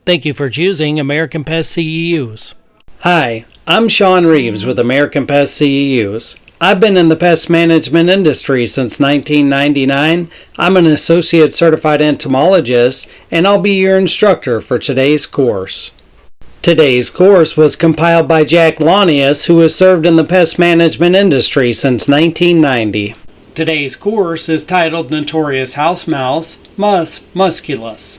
Thank you for choosing American Pest CEUs. Hi, I'm Sean Reeves with American Pest CEUs. I've been in the pest management industry since 1999. I'm an associate certified entomologist, and I'll be your instructor for today's course. Today's course was compiled by Jack Launius, who has served in the pest management industry since 1990. Today's course is titled Notorious House Mouse, Mus musculus.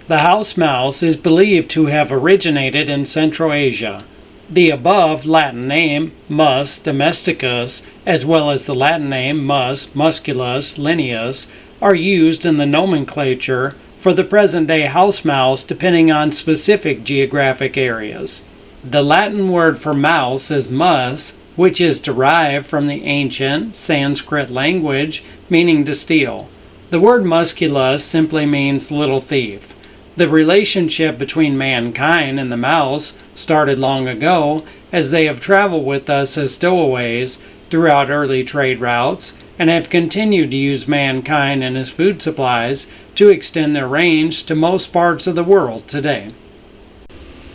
The house mouse is believed to have originated in Central Asia. The above Latin name, Mus domesticus, as well as the Latin name Mus musculus linnaeus, are used in the nomenclature for the present-day house mouse depending on specific geographic areas. The Latin word for mouse is mus, which is derived from the ancient Sanskrit language meaning to steal. The word musculus simply means little thief. The relationship between mankind and the mouse started long ago, as they have traveled with us as stowaways throughout early trade routes and have continued to use mankind and his food supplies to extend their range to most parts of the world today.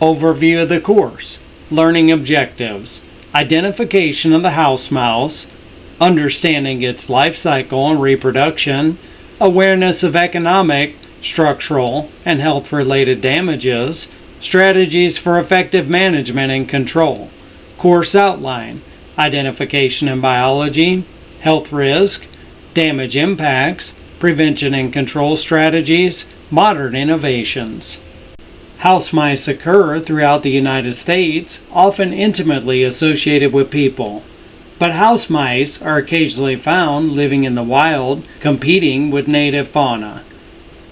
Overview of the course. Learning objectives. Identification of the house mouse, understanding its life cycle and reproduction, awareness of economic, structural, and health-related damages, strategies for effective management and control, course outline, identification and biology, health risk, damage impacts, prevention and control strategies, modern innovations. House mice occur throughout the United States, often intimately associated with people. But house mice are occasionally found living in the wild, competing with native fauna.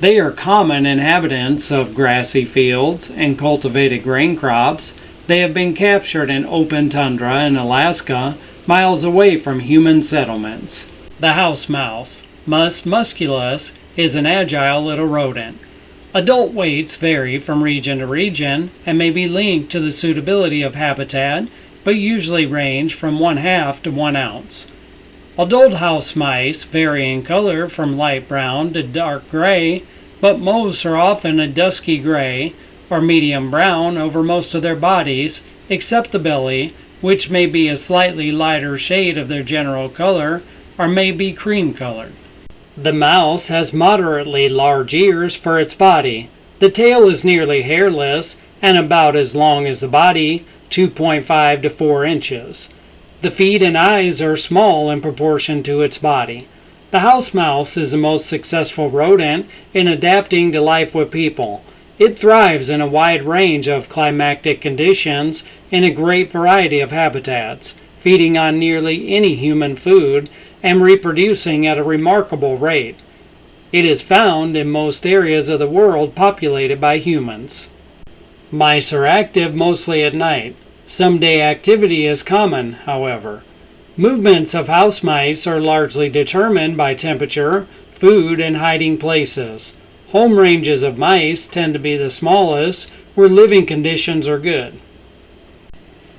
They are common inhabitants of grassy fields and cultivated grain crops. They have been captured in open tundra in Alaska, miles away from human settlements. The house mouse, Mus musculus, is an agile little rodent. Adult weights vary from region to region and may be linked to the suitability of habitat, but usually range from 1/2 to 1 ounce. Adult house mice vary in color from light brown to dark gray, but most are often a dusky gray or medium brown over most of their bodies, except the belly, which may be a slightly lighter shade of their general color or may be cream colored. The mouse has moderately large ears for its body. The tail is nearly hairless and about as long as the body, 2.5 to 4 inches. The feet and eyes are small in proportion to its body. The house mouse is the most successful rodent in adapting to life with people. It thrives in a wide range of climatic conditions in a great variety of habitats, feeding on nearly any human food and reproducing at a remarkable rate. It is found in most areas of the world populated by humans. Mice are active mostly at night. Some day activity is common, however. Movements of house mice are largely determined by temperature, food, and hiding places. Home ranges of mice tend to be the smallest, where living conditions are good.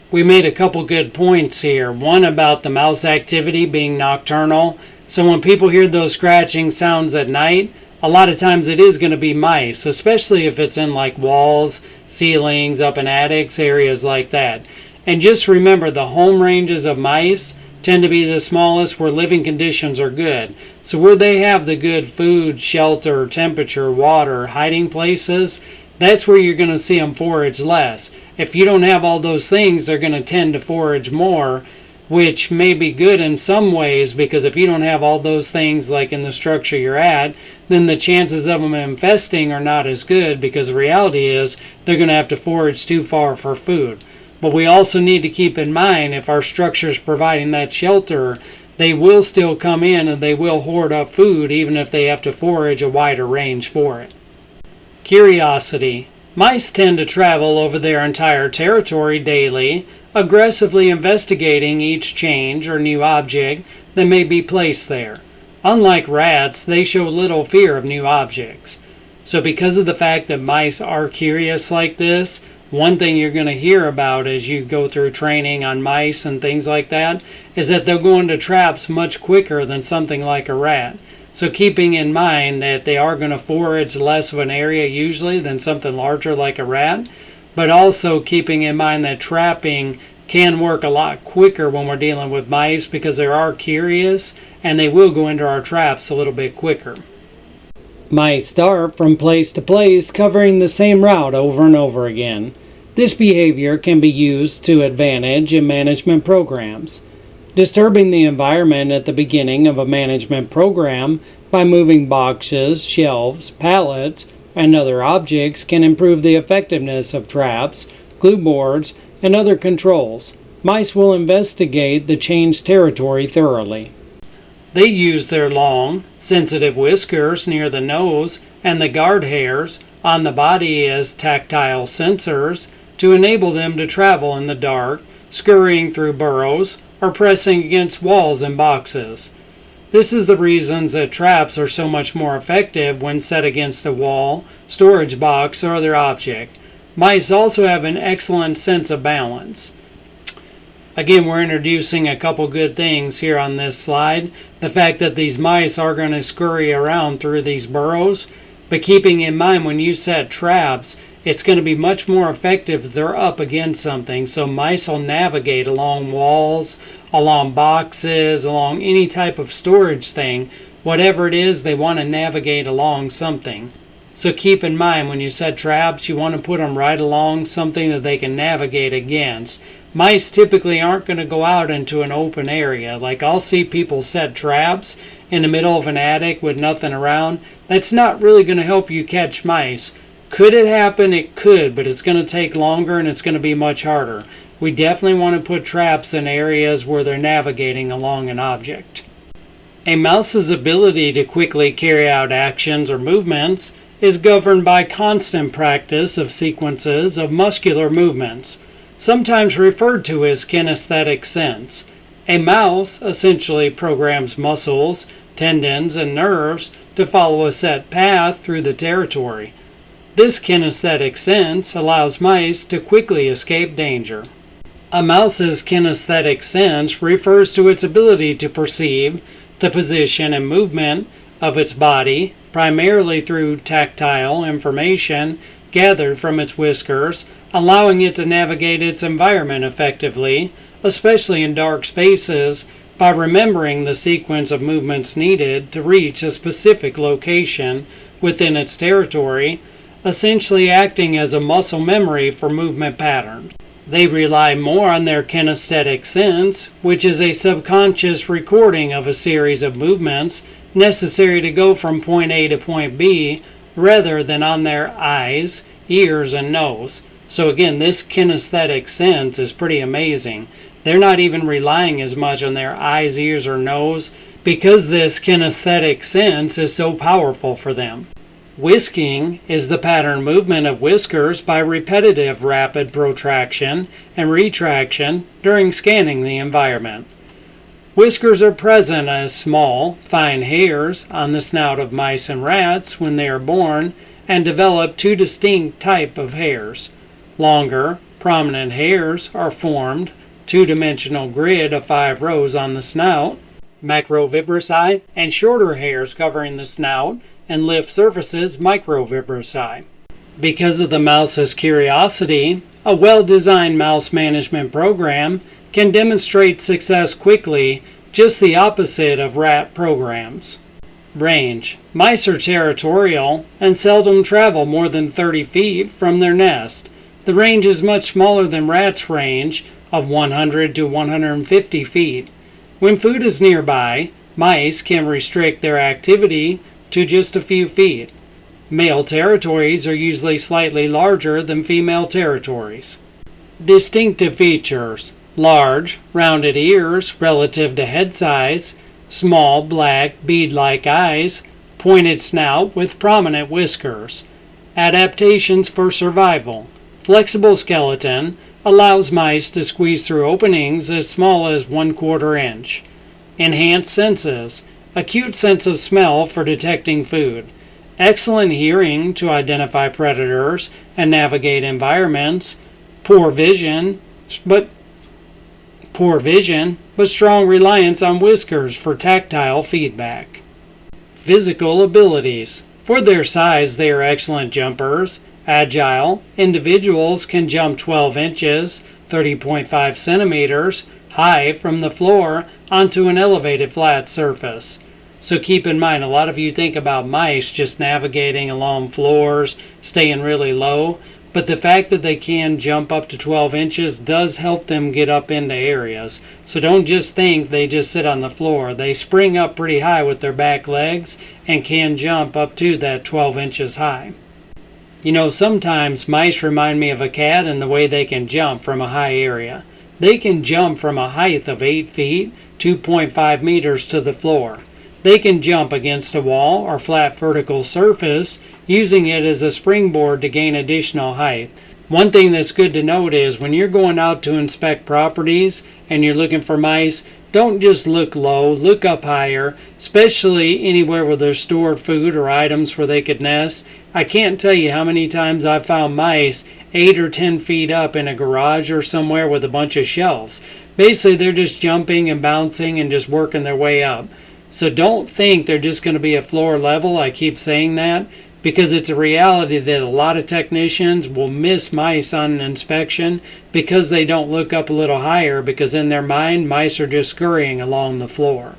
We made a couple good points here. One about the mouse activity being nocturnal. So when people hear those scratching sounds at night, a lot of times it is going to be mice, especially if it's in like walls, ceilings, up in attics, areas like that. And just remember, the home ranges of mice tend to be the smallest where living conditions are good. So where they have the good food, shelter, temperature, water, hiding places, that's where you're going to see them forage less. If you don't have all those things, they're going to tend to forage more, which may be good in some ways, because if you don't have all those things like in the structure you're at, then the chances of them infesting are not as good, because the reality is they're going to have to forage too far for food. But we also need to keep in mind, if our structure is providing that shelter, they will still come in and they will hoard up food even if they have to forage a wider range for it. Curiosity. Mice tend to travel over their entire territory daily, aggressively investigating each change or new object that may be placed there. Unlike rats, they show little fear of new objects. So because of the fact that mice are curious like this, one thing you're going to hear about as you go through training on mice and things like that is that they'll go into traps much quicker than something like a rat. So keeping in mind that they are going to forage less of an area usually than something larger like a rat, but also keeping in mind that trapping can work a lot quicker when we're dealing with mice because they are curious and they will go into our traps a little bit quicker. Mice dart from place to place, covering the same route over and over again. This behavior can be used to advantage in management programs. Disturbing the environment at the beginning of a management program by moving boxes, shelves, pallets, and other objects can improve the effectiveness of traps, glue boards, and other controls. Mice will investigate the changed territory thoroughly. They use their long, sensitive whiskers near the nose and the guard hairs on the body as tactile sensors to enable them to travel in the dark, scurrying through burrows, or pressing against walls and boxes. This is the reasons that traps are so much more effective when set against a wall, storage box, or other object. Mice also have an excellent sense of balance. Again, we're introducing a couple good things here on this slide. The fact that these mice are going to scurry around through these burrows, but keeping in mind when you set traps, it's going to be much more effective if they're up against something. So mice will navigate along walls, along boxes, along any type of storage thing. Whatever it is, they want to navigate along something. So keep in mind when you set traps, you want to put them right along something that they can navigate against. Mice typically aren't going to go out into an open area. Like I'll see people set traps in the middle of an attic with nothing around. That's not really going to help you catch mice. Could it happen? It could, but it's going to take longer and it's going to be much harder. We definitely want to put traps in areas where they're navigating along an object. A mouse's ability to quickly carry out actions or movements is governed by constant practice of sequences of muscular movements, sometimes referred to as kinesthetic sense. A mouse essentially programs muscles, tendons, and nerves to follow a set path through the territory. This kinesthetic sense allows mice to quickly escape danger. A mouse's kinesthetic sense refers to its ability to perceive the position and movement of its body, primarily through tactile information gathered from its whiskers, allowing it to navigate its environment effectively, especially in dark spaces, by remembering the sequence of movements needed to reach a specific location within its territory, essentially acting as a muscle memory for movement patterns. They rely more on their kinesthetic sense, which is a subconscious recording of a series of movements necessary to go from point A to point B, rather than on their eyes, ears, and nose. So again, this kinesthetic sense is pretty amazing. They're not even relying as much on their eyes, ears, or nose because this kinesthetic sense is so powerful for them. Whisking is the pattern movement of whiskers by repetitive rapid protraction and retraction during scanning the environment. Whiskers are present as small, fine hairs on the snout of mice and rats when they are born and develop two distinct types of hairs. Longer, prominent hairs are formed, two-dimensional grid of 5 rows on the snout, macrovibrissae, and shorter hairs covering the snout and lift surfaces, microvibrissae. Because of the mouse's curiosity, a well-designed mouse management program can demonstrate success quickly, just the opposite of rat programs. Range. Mice are territorial and seldom travel more than 30 feet from their nest. The range is much smaller than rats' range of 100 to 150 feet. When food is nearby, mice can restrict their activity to just a few feet. Male territories are usually slightly larger than female territories. Distinctive features: large, rounded ears relative to head size, small, black, bead-like eyes, pointed snout with prominent whiskers. Adaptations for survival: flexible skeleton allows mice to squeeze through openings as small as 1/4 inch. Enhanced senses: acute sense of smell for detecting food, excellent hearing to identify predators and navigate environments, poor vision, but strong reliance on whiskers for tactile feedback. Physical abilities. For their size, they are excellent jumpers. Agile. Individuals can jump 12 inches, 30.5 centimeters, high from the floor onto an elevated flat surface. So keep in mind, a lot of you think about mice just navigating along floors, staying really low, but the fact that they can jump up to 12 inches does help them get up into areas. So don't just think they just sit on the floor. They spring up pretty high with their back legs and can jump up to that 12 inches high. You know, sometimes mice remind me of a cat in the way they can jump from a high area. They can jump from a height of 8 feet, 2.5 meters to the floor. They can jump against a wall or flat vertical surface, using it as a springboard to gain additional height. One thing that's good to note is when you're going out to inspect properties and you're looking for mice, don't just look low, look up higher, especially anywhere where there's stored food or items where they could nest. I can't tell you how many times I've found mice 8 or 10 feet up in a garage or somewhere with a bunch of shelves. Basically, they're just jumping and bouncing and just working their way up. So don't think they're just going to be at floor level. I keep saying that because it's a reality that a lot of technicians will miss mice on an inspection because they don't look up a little higher, because in their mind, mice are just scurrying along the floor.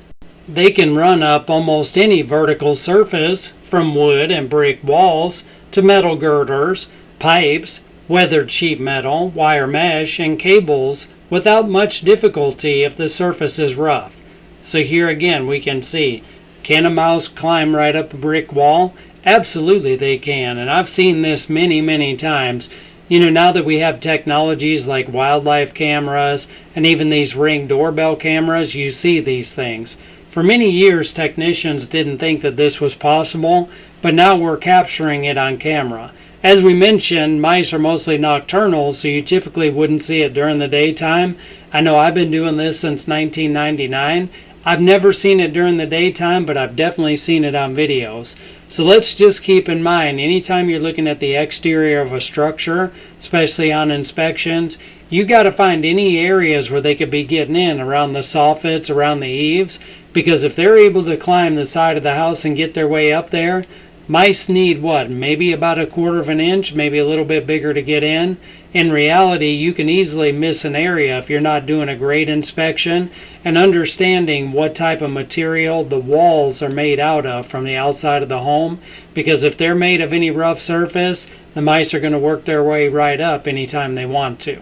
They can run up almost any vertical surface, from wood and brick walls to metal girders, pipes, weathered sheet metal, wire mesh, and cables without much difficulty if the surface is rough. So here again we can see, can a mouse climb right up a brick wall? Absolutely they can, and I've seen this many times. You know, now that we have technologies like wildlife cameras and even these Ring doorbell cameras, you see these things. For many years, technicians didn't think that this was possible, but now we're capturing it on camera. As we mentioned, mice are mostly nocturnal, so you typically wouldn't see it during the daytime. I know I've been doing this since 1999. I've never seen it during the daytime, but I've definitely seen it on videos. So let's just keep in mind, anytime you're looking at the exterior of a structure, especially on inspections, you got to find any areas where they could be getting in, around the soffits, around the eaves, because if they're able to climb the side of the house and get their way up there, mice need what? Maybe about 1/4 of an inch, maybe a little bit bigger to get in. In reality, you can easily miss an area if you're not doing a great inspection and understanding what type of material the walls are made out of from the outside of the home, because if they're made of any rough surface, the mice are going to work their way right up anytime they want to.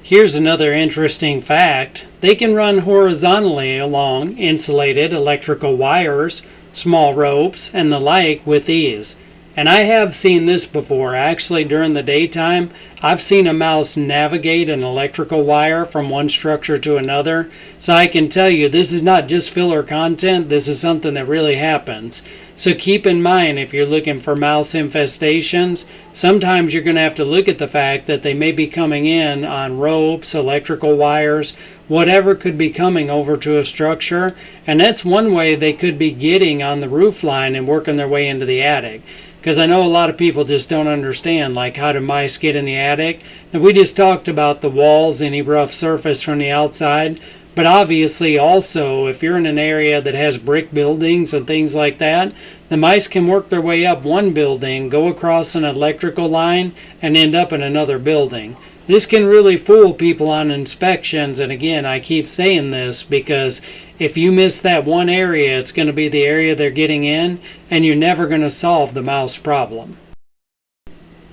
Here's another interesting fact. They can run horizontally along insulated electrical wires, small ropes, and the like with ease. And I have seen this before. Actually, during the daytime, I've seen a mouse navigate an electrical wire from one structure to another. So I can tell you, this is not just filler content. This is something that really happens. So keep in mind, if you're looking for mouse infestations, sometimes you're going to have to look at the fact that they may be coming in on ropes, electrical wires, whatever could be coming over to a structure. And that's one way they could be getting on the roof line and working their way into the attic. Because I know a lot of people just don't understand, like, how do mice get in the attic? And we just talked about the walls, any rough surface from the outside. But obviously also, if you're in an area that has brick buildings and things like that, the mice can work their way up one building, go across an electrical line, and end up in another building. This can really fool people on inspections, and again, I keep saying this because if you miss that one area, it's going to be the area they're getting in, and you're never going to solve the mouse problem.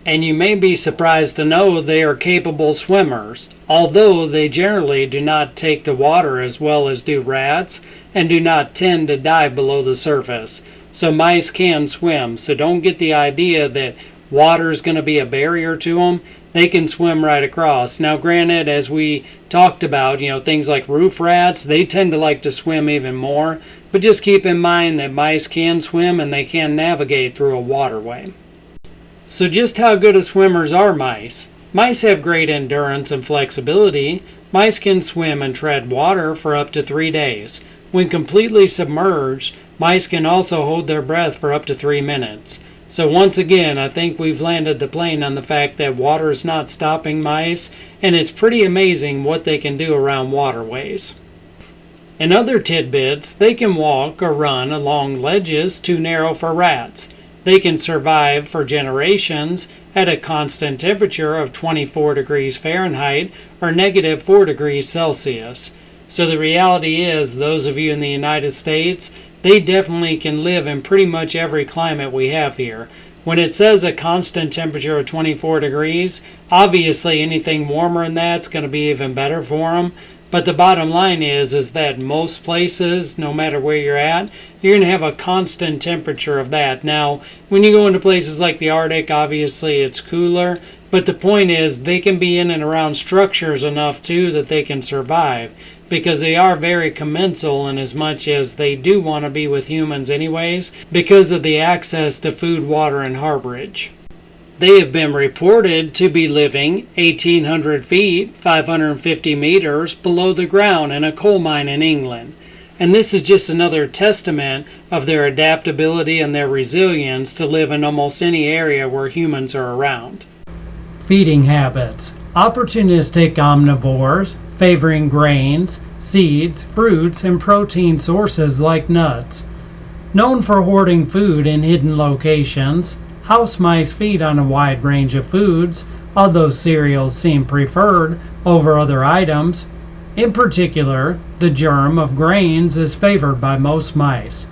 And you may be surprised to know they are capable swimmers, although they generally do not take to water as well as do rats, and do not tend to dive below the surface. So mice can swim, so don't get the idea that water is going to be a barrier to them. They can swim right across. Now granted, as we talked about, things like roof rats, they tend to like to swim even more, but just keep in mind that mice can swim and they can navigate through a waterway. So just how good of swimmers are mice? Mice have great endurance and flexibility. Mice can swim and tread water for up to 3 days. When completely submerged, mice can also hold their breath for up to 3 minutes. So once again, I think we've landed the plane on the fact that water is not stopping mice, and it's pretty amazing what they can do around waterways. In other tidbits, they can walk or run along ledges too narrow for rats. They can survive for generations at a constant temperature of 24 degrees Fahrenheit or negative 4 degrees Celsius. So the reality is, those of you in the United States, they definitely can live in pretty much every climate we have here. When it says a constant temperature of 24 degrees, obviously anything warmer than that's going to be even better for them. But the bottom line is that most places, no matter where you're at, you're going to have a constant temperature of that. Now, when you go into places like the Arctic, obviously it's cooler. But the point is, they can be in and around structures enough too that they can survive, because they are very commensal in as much as they do want to be with humans anyways, because of the access to food, water, and harborage. They have been reported to be living 1,800 feet, 550 meters below the ground in a coal mine in England. And this is just another testament of their adaptability and their resilience to live in almost any area where humans are around. Feeding habits. Opportunistic omnivores, favoring grains, seeds, fruits, and protein sources like nuts. Known for hoarding food in hidden locations, house mice feed on a wide range of foods, although cereals seem preferred over other items. In particular, the germ of grains is favored by most mice.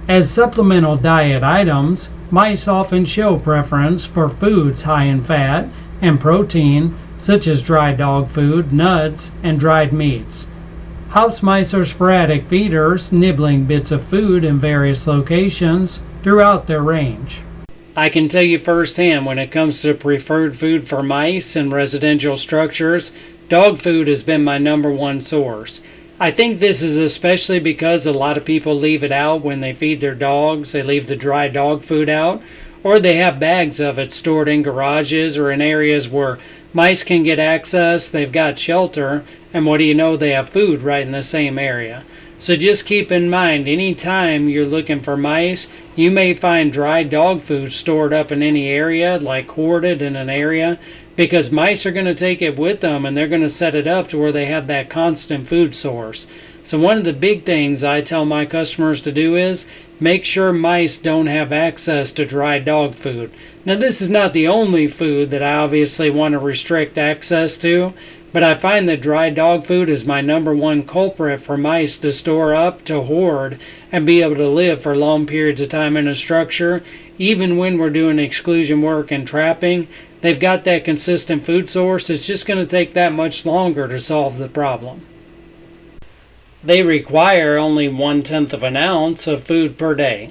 As supplemental diet items, mice often show preference for foods high in fat and protein, such as dry dog food, nuts, and dried meats. House mice are sporadic feeders, nibbling bits of food in various locations throughout their range. I can tell you firsthand, when it comes to preferred food for mice in residential structures, dog food has been my number one source. I think this is especially because a lot of people leave it out when they feed their dogs. They leave the dry dog food out, or they have bags of it stored in garages or in areas where mice can get access. They've got shelter, and what do you know, they have food right in the same area. So just keep in mind, anytime you're looking for mice, you may find dry dog food stored up in any area, like hoarded in an area, because mice are going to take it with them and they're going to set it up to where they have that constant food source. So one of the big things I tell my customers to do is make sure mice don't have access to dry dog food. Now, this is not the only food that I obviously want to restrict access to, but I find that dry dog food is my number one culprit for mice to store up, to hoard, and be able to live for long periods of time in a structure. Even when we're doing exclusion work and trapping, they've got that consistent food source. It's just going to take that much longer to solve the problem. They require only 1/10 of an ounce of food per day.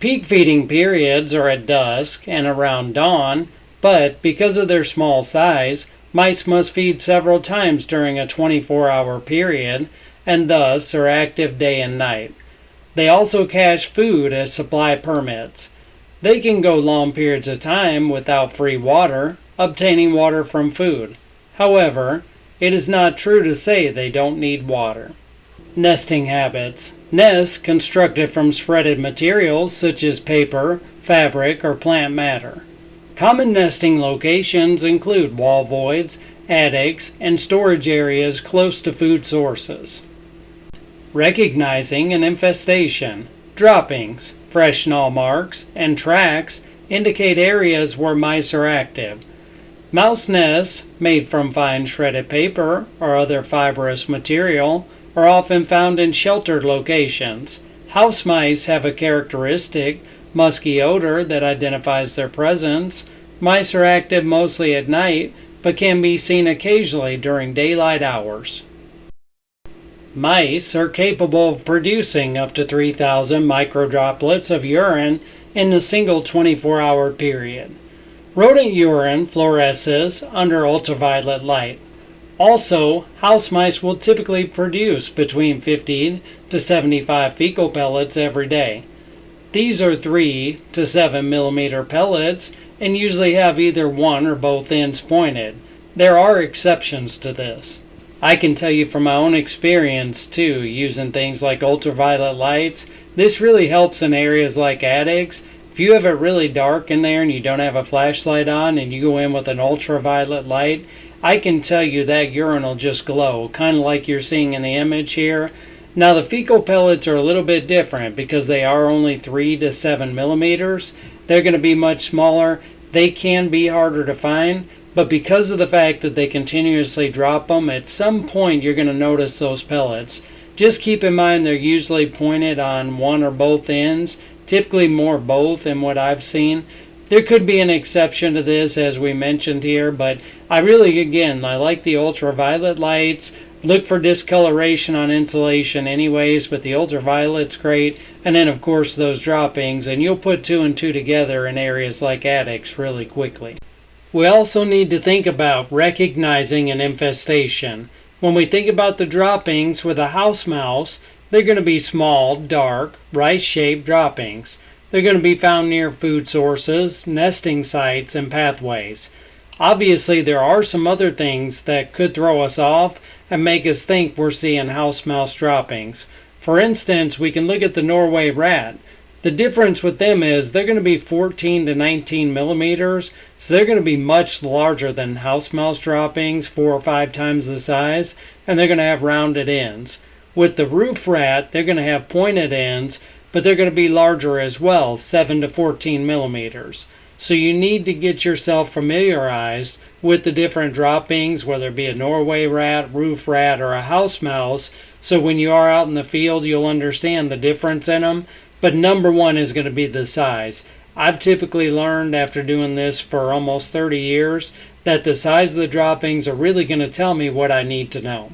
Peak feeding periods are at dusk and around dawn, but because of their small size, mice must feed several times during a 24-hour period, and thus are active day and night. They also cache food as supply permits. They can go long periods of time without free water, obtaining water from food. However, it is not true to say they don't need water. Nesting habits. Nests constructed from spreaded materials such as paper, fabric, or plant matter. Common nesting locations include wall voids, attics, and storage areas close to food sources. Recognizing an infestation. Droppings, fresh gnaw marks, and tracks indicate areas where mice are active. Mouse nests, made from fine shredded paper or other fibrous material, are often found in sheltered locations. House mice have a characteristic musky odor that identifies their presence. Mice are active mostly at night, but can be seen occasionally during daylight hours. Mice are capable of producing up to 3,000 microdroplets of urine in a single 24-hour period. Rodent urine fluoresces under ultraviolet light. Also, house mice will typically produce between 15 to 75 fecal pellets every day. These are 3 to 7 millimeter pellets and usually have either one or both ends pointed. There are exceptions to this. I can tell you from my own experience too, using things like ultraviolet lights, this really helps in areas like attics. If you have it really dark in there and you don't have a flashlight on and you go in with an ultraviolet light, I can tell you that urine will just glow, kind of like you're seeing in the image here. Now the fecal pellets are a little bit different because they are only 3 to 7 millimeters. They're going to be much smaller. They can be harder to find, but because of the fact that they continuously drop them, at some point you're going to notice those pellets. Just keep in mind they're usually pointed on one or both ends, typically more both in what I've seen. There could be an exception to this as we mentioned here, but I like the ultraviolet lights. Look for discoloration on insulation anyways, but the ultraviolet's great. And then of course those droppings, and you'll put two and two together in areas like attics really quickly. We also need to think about recognizing an infestation. When we think about the droppings with a house mouse, they're going to be small, dark, rice-shaped droppings. They're going to be found near food sources, nesting sites, and pathways. Obviously, there are some other things that could throw us off and make us think we're seeing house mouse droppings. For instance, we can look at the Norway rat. The difference with them is they're going to be 14 to 19 millimeters, so they're going to be much larger than house mouse droppings, 4 or 5 times the size, and they're going to have rounded ends. With the roof rat, they're going to have pointed ends, but they're going to be larger as well, 7 to 14 millimeters. So you need to get yourself familiarized with the different droppings, whether it be a Norway rat, roof rat, or a house mouse, so when you are out in the field you'll understand the difference in them. But number one is going to be the size. I've typically learned after doing this for almost 30 years that the size of the droppings are really going to tell me what I need to know.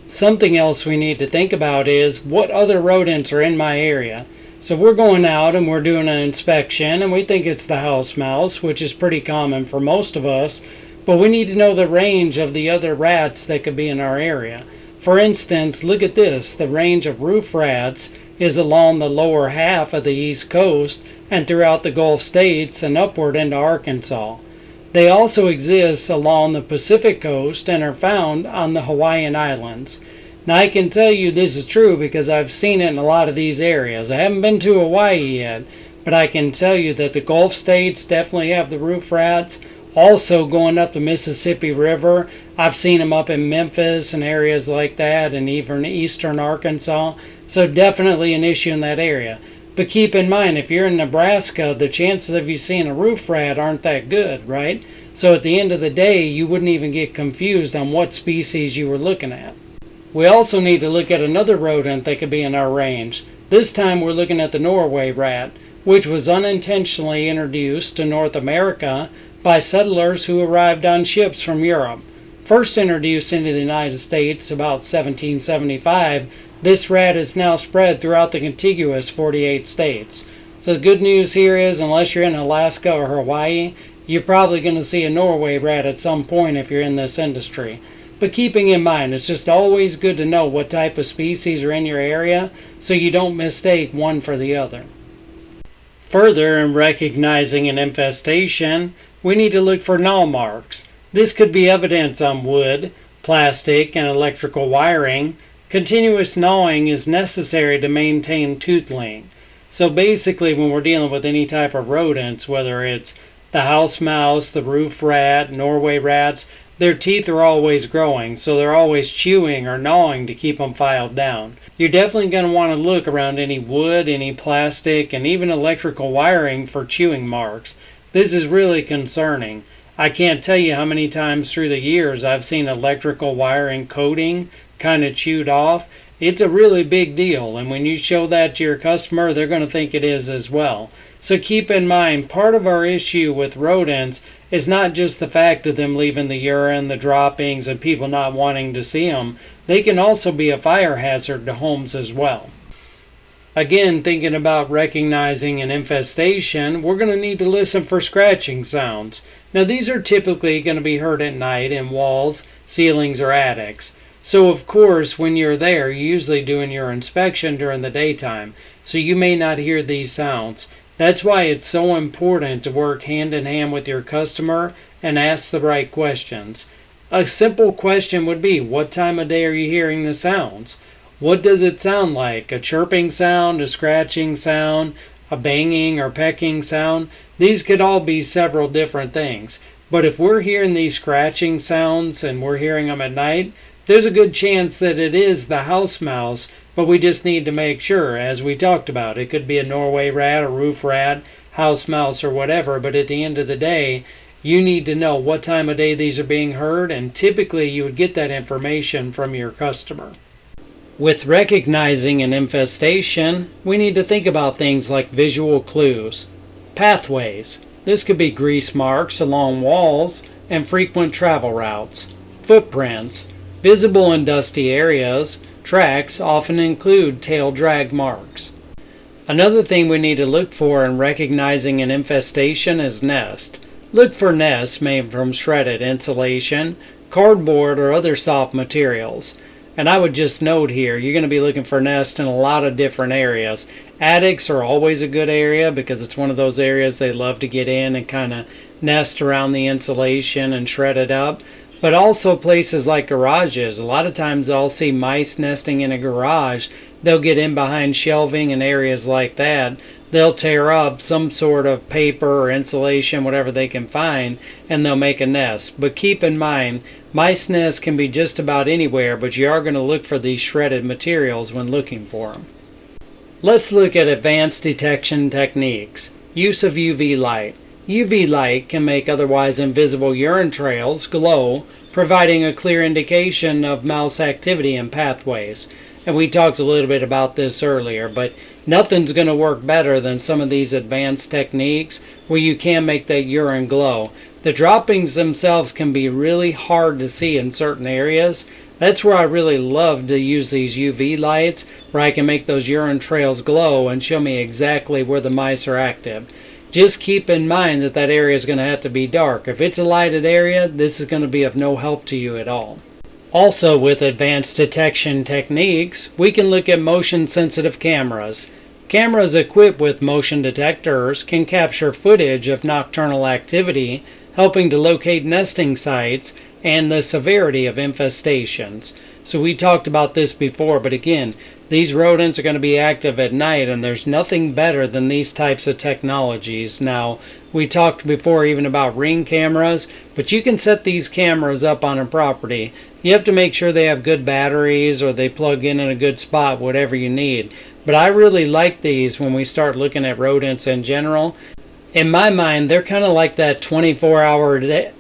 Something else we need to think about is what other rodents are in my area. So we're going out and we're doing an inspection and we think it's the house mouse, which is pretty common for most of us, but we need to know the range of the other rats that could be in our area. For instance, look at this. The range of roof rats is along the lower half of the East Coast and throughout the Gulf states and upward into Arkansas. They also exist along the Pacific coast and are found on the Hawaiian Islands. Now I can tell you this is true because I've seen it in a lot of these areas. I haven't been to Hawaii yet, but I can tell you that the Gulf states definitely have the roof rats. Also going up the Mississippi River, I've seen them up in Memphis and areas like that, and even eastern Arkansas. So definitely an issue in that area. But keep in mind, if you're in Nebraska, the chances of you seeing a roof rat aren't that good, right? So at the end of the day, you wouldn't even get confused on what species you were looking at. We also need to look at another rodent that could be in our range. This time we're looking at the Norway rat, which was unintentionally introduced to North America by settlers who arrived on ships from Europe. First introduced into the United States about 1775, this rat is now spread throughout the contiguous 48 states. So the good news here is, unless you're in Alaska or Hawaii, you're probably going to see a Norway rat at some point if you're in this industry. But keeping in mind, it's just always good to know what type of species are in your area so you don't mistake one for the other. Further, in recognizing an infestation, we need to look for gnaw marks. This could be evidence on wood, plastic, and electrical wiring. Continuous gnawing is necessary to maintain toothling. So basically when we're dealing with any type of rodents, whether it's the house mouse, the roof rat, Norway rats, their teeth are always growing, so they're always chewing or gnawing to keep them filed down. You're definitely going to want to look around any wood, any plastic, and even electrical wiring for chewing marks. This is really concerning. I can't tell you how many times through the years I've seen electrical wiring coating kind of chewed off. It's a really big deal, and when you show that to your customer, they're going to think it is as well. So keep in mind, part of our issue with rodents is not just the fact of them leaving the urine, the droppings, and people not wanting to see them. They can also be a fire hazard to homes as well. Again, thinking about recognizing an infestation, we're going to need to listen for scratching sounds. Now these are typically going to be heard at night in walls, ceilings, or attics. So of course, when you're there, you're usually doing your inspection during the daytime, so you may not hear these sounds. That's why it's so important to work hand in hand with your customer and ask the right questions. A simple question would be, what time of day are you hearing the sounds? What does it sound like? A chirping sound, a scratching sound, a banging or pecking sound? These could all be several different things. But if we're hearing these scratching sounds and we're hearing them at night, There's a good chance that it is the house mouse, but we just need to make sure, as we talked about. It could be a Norway rat, a roof rat, house mouse, or whatever, but at the end of the day, you need to know what time of day these are being heard, and typically you would get that information from your customer. With recognizing an infestation, we need to think about things like visual clues. Pathways. This could be grease marks along walls and frequent travel routes. Footprints. Visible in dusty areas. Tracks often include tail drag marks. Another thing we need to look for in recognizing an infestation is nest. Look for nests made from shredded insulation, cardboard, or other soft materials. And I would just note here, you're going to be looking for nests in a lot of different areas. Attics are always a good area because it's one of those areas they love to get in and kind of nest around the insulation and shred it up. But also places like garages. A lot of times I'll see mice nesting in a garage. They'll get in behind shelving and areas like that. They'll tear up some sort of paper or insulation, whatever they can find, and they'll make a nest. But keep in mind, mice nests can be just about anywhere, but you are going to look for these shredded materials when looking for them. Let's look at advanced detection techniques. Use of UV light. UV light can make otherwise invisible urine trails glow, providing a clear indication of mouse activity in pathways. And we talked a little bit about this earlier, but nothing's going to work better than some of these advanced techniques where you can make that urine glow. The droppings themselves can be really hard to see in certain areas. That's where I really love to use these UV lights, where I can make those urine trails glow and show me exactly where the mice are active. Just keep in mind that that area is going to have to be dark. If it's a lighted area, this is going to be of no help to you at all. Also, with advanced detection techniques, we can look at motion-sensitive cameras. Cameras equipped with motion detectors can capture footage of nocturnal activity, helping to locate nesting sites and the severity of infestations. So we talked about this before, but again, these rodents are going to be active at night, and there's nothing better than these types of technologies. Now, we talked before even about Ring cameras, but you can set these cameras up on a property. You have to make sure they have good batteries or they plug in a good spot, whatever you need. But I really like these when we start looking at rodents in general. In my mind, they're kind of like that 24-hour day.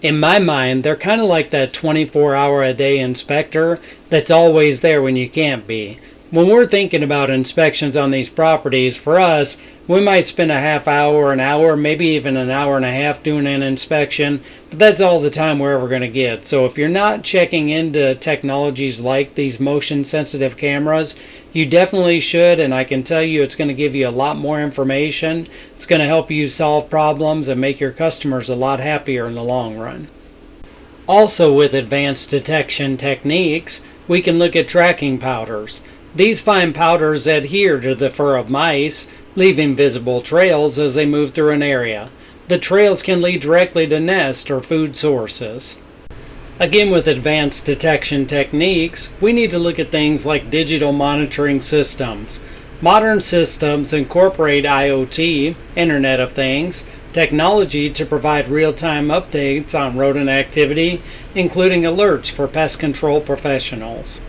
In my mind, they're kind of like that 24-hour-a-day inspector that's always there when you can't be. When we're thinking about inspections on these properties, for us, we might spend a half hour, an hour, maybe even an hour and a half doing an inspection, but that's all the time we're ever going to get. So if you're not checking into technologies like these motion-sensitive cameras, you definitely should, and I can tell you it's going to give you a lot more information. It's going to help you solve problems and make your customers a lot happier in the long run. Also, with advanced detection techniques, we can look at tracking powders. These fine powders adhere to the fur of mice, leaving visible trails as they move through an area. The trails can lead directly to nests or food sources. Again, with advanced detection techniques, we need to look at things like digital monitoring systems. Modern systems incorporate IoT, Internet of Things, technology to provide real-time updates on rodent activity, including alerts for pest control professionals.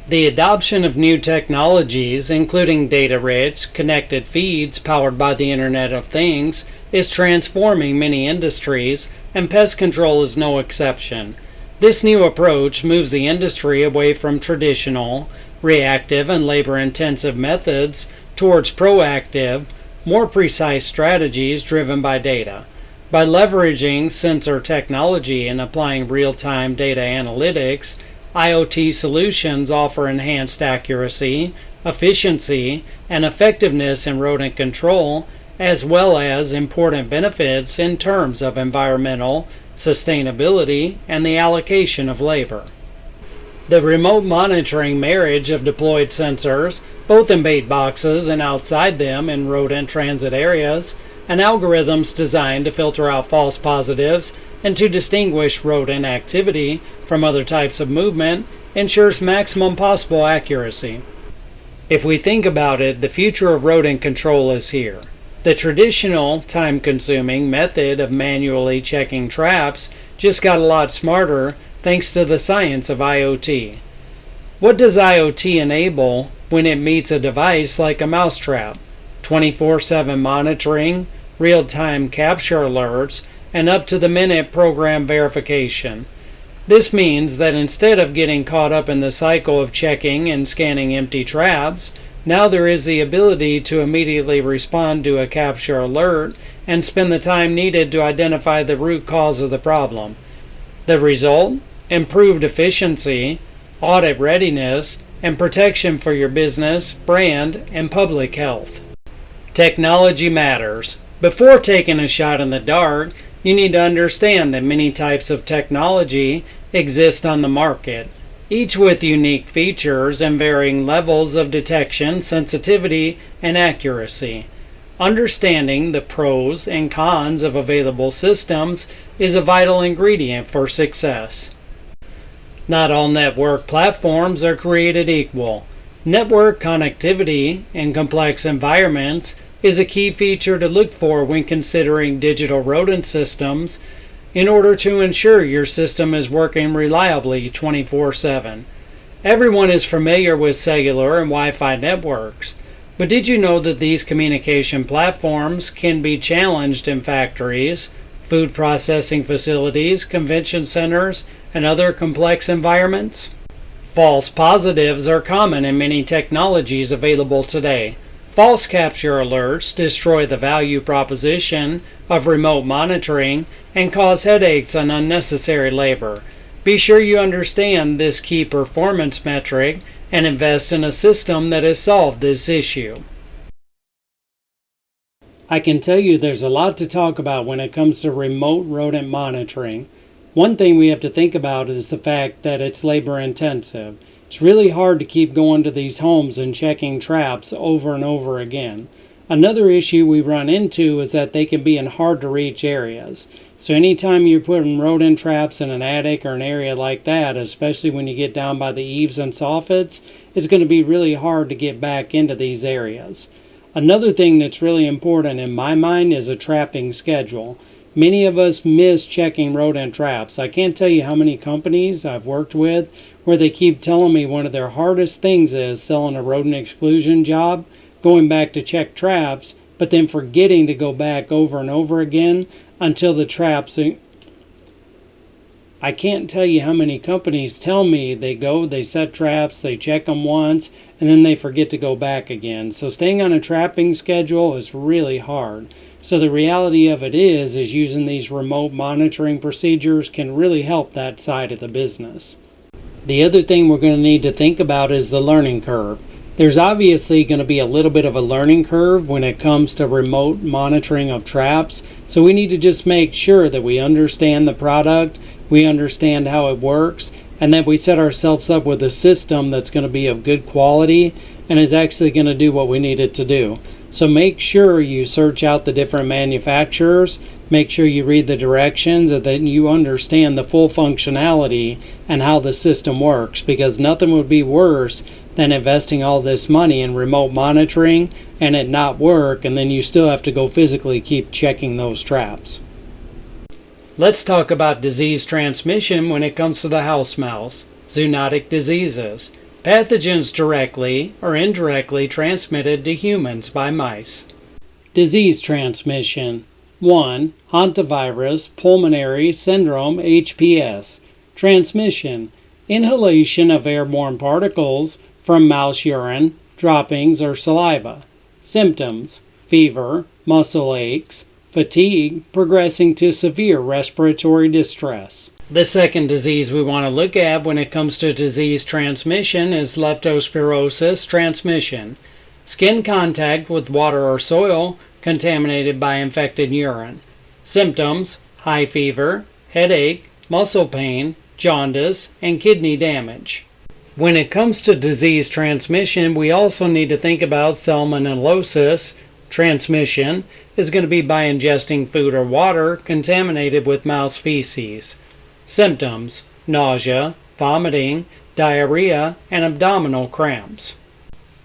The adoption of new technologies, including data-rich, connected feeds powered by the Internet of Things, is transforming many industries, and pest control is no exception. This new approach moves the industry away from traditional, reactive, and labor-intensive methods towards proactive, more precise strategies driven by data. By leveraging sensor technology and applying real-time data analytics, IoT solutions offer enhanced accuracy, efficiency, and effectiveness in rodent control, as well as important benefits in terms of environmental, sustainability, and the allocation of labor. The remote monitoring marriage of deployed sensors, both in bait boxes and outside them in rodent transit areas, and algorithms designed to filter out false positives and to distinguish rodent activity from other types of movement, ensures maximum possible accuracy. If we think about it, the future of rodent control is here. The traditional, time-consuming method of manually checking traps just got a lot smarter thanks to the science of IoT. What does IoT enable when it meets a device like a mousetrap? 24/7 monitoring, real-time capture alerts, and up-to-the-minute program verification. This means that instead of getting caught up in the cycle of checking and scanning empty traps, now there is the ability to immediately respond to a capture alert and spend the time needed to identify the root cause of the problem. The result? Improved efficiency, audit readiness, and protection for your business, brand, and public health. Technology matters. Before taking a shot in the dark, you need to understand that many types of technology exist on the market, each with unique features and varying levels of detection, sensitivity, and accuracy. Understanding the pros and cons of available systems is a vital ingredient for success. Not all network platforms are created equal. Network connectivity in complex environments is a key feature to look for when considering digital rodent systems in order to ensure your system is working reliably 24/7. Everyone is familiar with cellular and Wi-Fi networks, but did you know that these communication platforms can be challenged in factories, food processing facilities, convention centers, and other complex environments? False positives are common in many technologies available today. False capture alerts destroy the value proposition of remote monitoring and cause headaches and unnecessary labor. Be sure you understand this key performance metric and invest in a system that has solved this issue. I can tell you there's a lot to talk about when it comes to remote rodent monitoring. One thing we have to think about is the fact that it's labor intensive. It's really hard to keep going to these homes and checking traps over and over again. Another issue we run into is that they can be in hard to reach areas. So anytime you're putting rodent traps in an attic or an area like that, especially when you get down by the eaves and soffits, it's going to be really hard to get back into these areas. Another thing that's really important in my mind is a trapping schedule. Many of us miss checking rodent traps. I can't tell you how many companies I've worked with where they keep telling me one of their hardest things is selling a rodent exclusion job, going back to check traps, but then forgetting to go back over and over again until the traps. I can't tell you how many companies tell me they set traps, they check them once, and then they forget to go back again. So staying on a trapping schedule is really hard. So the reality of it is using these remote monitoring procedures can really help that side of the business. The other thing we're going to need to think about is the learning curve. There's obviously going to be a little bit of a learning curve when it comes to remote monitoring of traps. So we need to just make sure that we understand the product, we understand how it works, and that we set ourselves up with a system that's going to be of good quality and is actually going to do what we need it to do. So make sure you search out the different manufacturers, make sure you read the directions, and that you understand the full functionality and how the system works, because nothing would be worse than investing all this money in remote monitoring and it not work, and then you still have to go physically keep checking those traps. Let's talk about disease transmission when it comes to the house mouse. Zoonotic diseases. Pathogens directly or indirectly transmitted to humans by mice. Disease transmission. 1. Hantavirus pulmonary syndrome HPS. Transmission. Inhalation of airborne particles from mouse urine, droppings, or saliva. Symptoms: fever, muscle aches, fatigue, progressing to severe respiratory distress. The second disease we want to look at when it comes to disease transmission is leptospirosis transmission. Skin contact with water or soil contaminated by infected urine. Symptoms: high fever, headache, muscle pain, jaundice, and kidney damage. When it comes to disease transmission, we also need to think about salmonellosis transmission is going to be by ingesting food or water contaminated with mouse feces. Symptoms: nausea, vomiting, diarrhea, and abdominal cramps.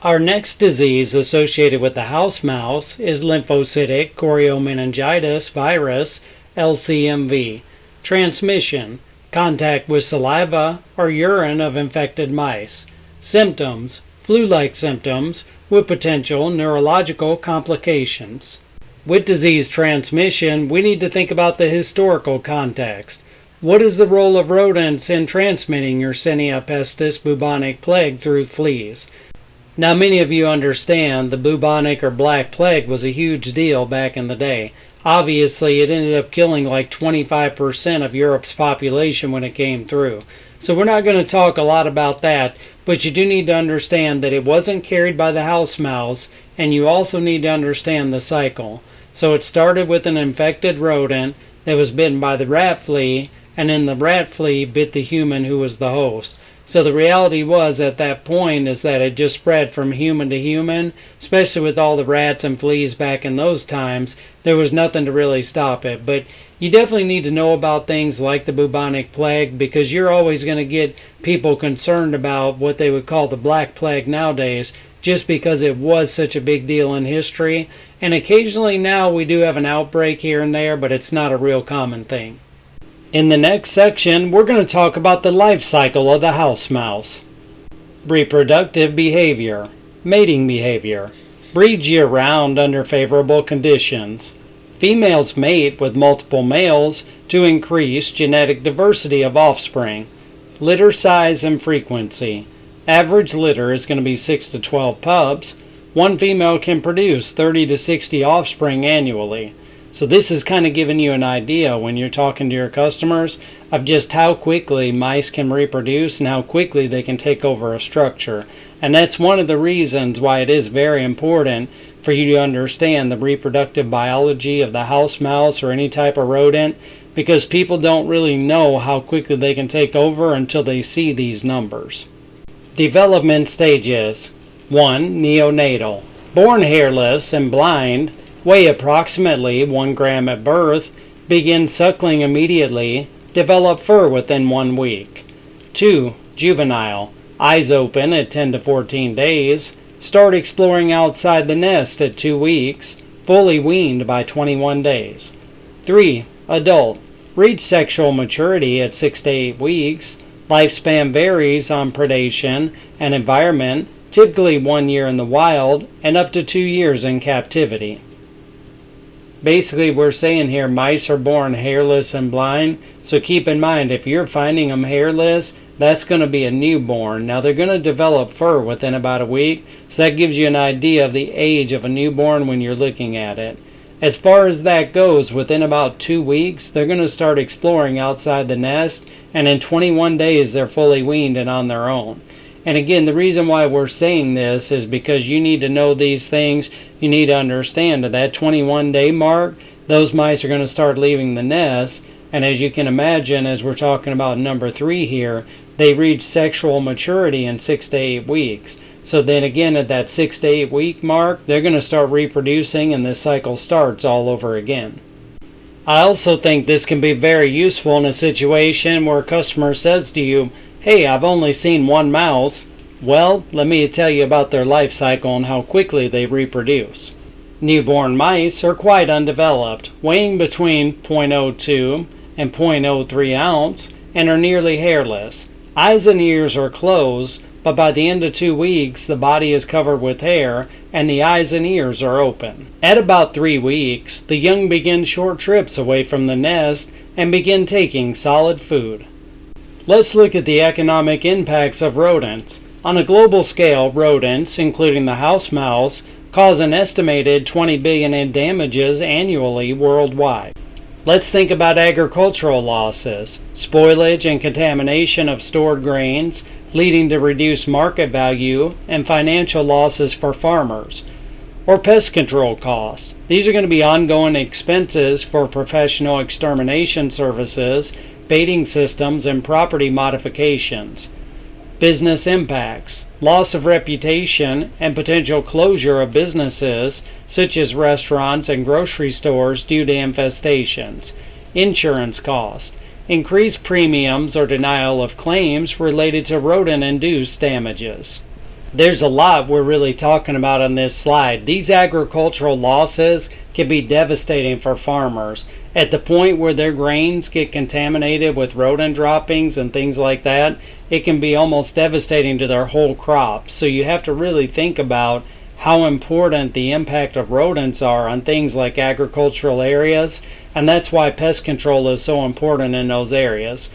Our next disease associated with the house mouse is lymphocytic choriomeningitis virus, LCMV. Transmission: contact with saliva or urine of infected mice. Symptoms: flu-like symptoms with potential neurological complications. With disease transmission, we need to think about the historical context. What is the role of rodents in transmitting Yersinia pestis bubonic plague through fleas? Now, many of you understand the bubonic or black plague was a huge deal back in the day. Obviously, it ended up killing like 25% of Europe's population when it came through. So we're not going to talk a lot about that, but you do need to understand that it wasn't carried by the house mouse, and you also need to understand the cycle. So it started with an infected rodent that was bitten by the rat flea, and then the rat flea bit the human who was the host. So the reality was at that point is that it just spread from human to human, especially with all the rats and fleas back in those times. There was nothing to really stop it. But you definitely need to know about things like the bubonic plague, because you're always going to get people concerned about what they would call the black plague nowadays, just because it was such a big deal in history. And occasionally now we do have an outbreak here and there, but it's not a real common thing. In the next section, we're going to talk about the life cycle of the house mouse. Reproductive behavior, mating behavior, breeds year-round under favorable conditions. Females mate with multiple males to increase genetic diversity of offspring. Litter size and frequency. Average litter is going to be 6 to 12 pups. One female can produce 30 to 60 offspring annually. So this is kind of giving you an idea when you're talking to your customers of just how quickly mice can reproduce and how quickly they can take over a structure. And that's one of the reasons why it is very important for you to understand the reproductive biology of the house mouse or any type of rodent, because people don't really know how quickly they can take over until they see these numbers. Development stages. 1. Neonatal. Born hairless and blind, weigh approximately 1 gram at birth, begin suckling immediately, develop fur within 1 week. 2. Juvenile. Eyes open at 10 to 14 days, start exploring outside the nest at 2 weeks, fully weaned by 21 days. 3. Adult. Reach sexual maturity at 6 to 8 weeks. Lifespan varies on predation and environment, typically 1 year in the wild and up to 2 years in captivity. Basically, we're saying here mice are born hairless and blind, so keep in mind if you're finding them hairless, that's going to be a newborn. Now they're going to develop fur within about a week, so that gives you an idea of the age of a newborn when you're looking at it. As far as that goes, within about 2 weeks, they're going to start exploring outside the nest, and in 21 days they're fully weaned and on their own. And again, the reason why we're saying this is because you need to know these things. You need to understand at that 21-day mark, those mice are going to start leaving the nest. And as you can imagine, as we're talking about number 3 here, they reach sexual maturity in 6 to 8 weeks. So then again, at that 6 to 8 week mark, they're going to start reproducing and this cycle starts all over again. I also think this can be very useful in a situation where a customer says to you, "Hey, I've only seen one mouse." Well, let me tell you about their life cycle and how quickly they reproduce. Newborn mice are quite undeveloped, weighing between 0.02 and 0.03 ounce, and are nearly hairless. Eyes and ears are closed, but by the end of 2 weeks, the body is covered with hair, and the eyes and ears are open. At about 3 weeks, the young begin short trips away from the nest and begin taking solid food. Let's look at the economic impacts of rodents. On a global scale, rodents, including the house mouse, cause an estimated $20 billion in damages annually worldwide. Let's think about agricultural losses, spoilage and contamination of stored grains, leading to reduced market value and financial losses for farmers. Or pest control costs. These are going to be ongoing expenses for professional extermination services, baiting systems, and property modifications. Business impacts. Loss of reputation and potential closure of businesses, such as restaurants and grocery stores due to infestations. Insurance costs. Increased premiums or denial of claims related to rodent-induced damages. There's a lot we're really talking about on this slide. These agricultural losses can be devastating for farmers, At the point where their grains get contaminated with rodent droppings and things like that, it can be almost devastating to their whole crop. So you have to really think about how important the impact of rodents are on things like agricultural areas, and that's why pest control is so important in those areas.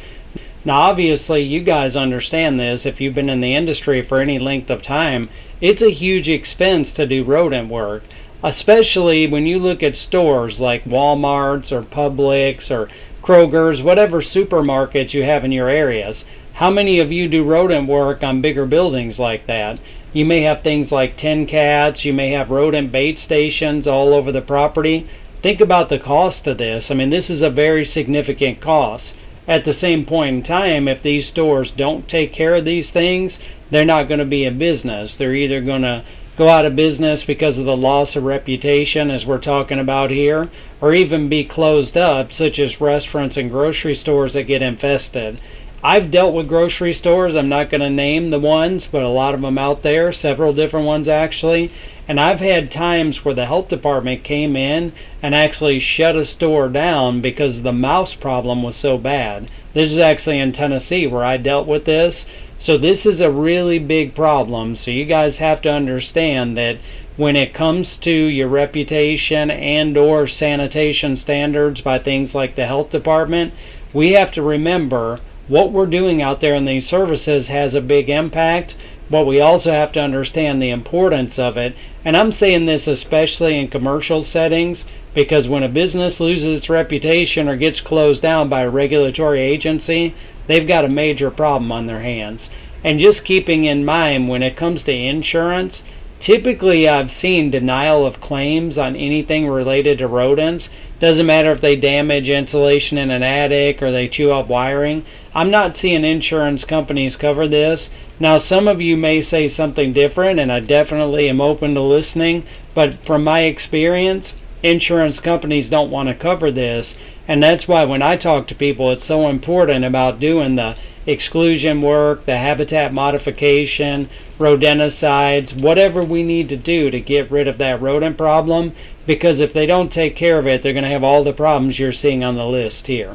Now, obviously, you guys understand this if you've been in the industry for any length of time. It's a huge expense to do rodent work, especially when you look at stores like Walmart's or Publix or Kroger's, whatever supermarkets you have in your areas. How many of you do rodent work on bigger buildings like that? You may have things like tin cats, you may have rodent bait stations all over the property. Think about the cost of this. I mean, this is a very significant cost. At the same point in time, if these stores don't take care of these things, they're not going to be in business. They're either going to go out of business because of the loss of reputation, as we're talking about here, or even be closed up, such as restaurants and grocery stores that get infested. I've dealt with grocery stores. I'm not going to name the ones, but a lot of them out there, several different ones actually. And I've had times where the health department came in and actually shut a store down because the mouse problem was so bad. This is actually in Tennessee where I dealt with this. So this is a really big problem. So you guys have to understand that when it comes to your reputation and or sanitation standards by things like the health department, we have to remember what we're doing out there in these services has a big impact, but we also have to understand the importance of it. And I'm saying this especially in commercial settings, because when a business loses its reputation or gets closed down by a regulatory agency, they've got a major problem on their hands. And just keeping in mind, when it comes to insurance, typically I've seen denial of claims on anything related to rodents. Doesn't matter if they damage insulation in an attic or they chew up wiring. I'm not seeing insurance companies cover this. Now, some of you may say something different, and I definitely am open to listening, but from my experience, insurance companies don't want to cover this, and that's why when I talk to people, it's so important about doing the exclusion work, the habitat modification, rodenticides, whatever we need to do to get rid of that rodent problem, because if they don't take care of it, they're going to have all the problems you're seeing on the list here.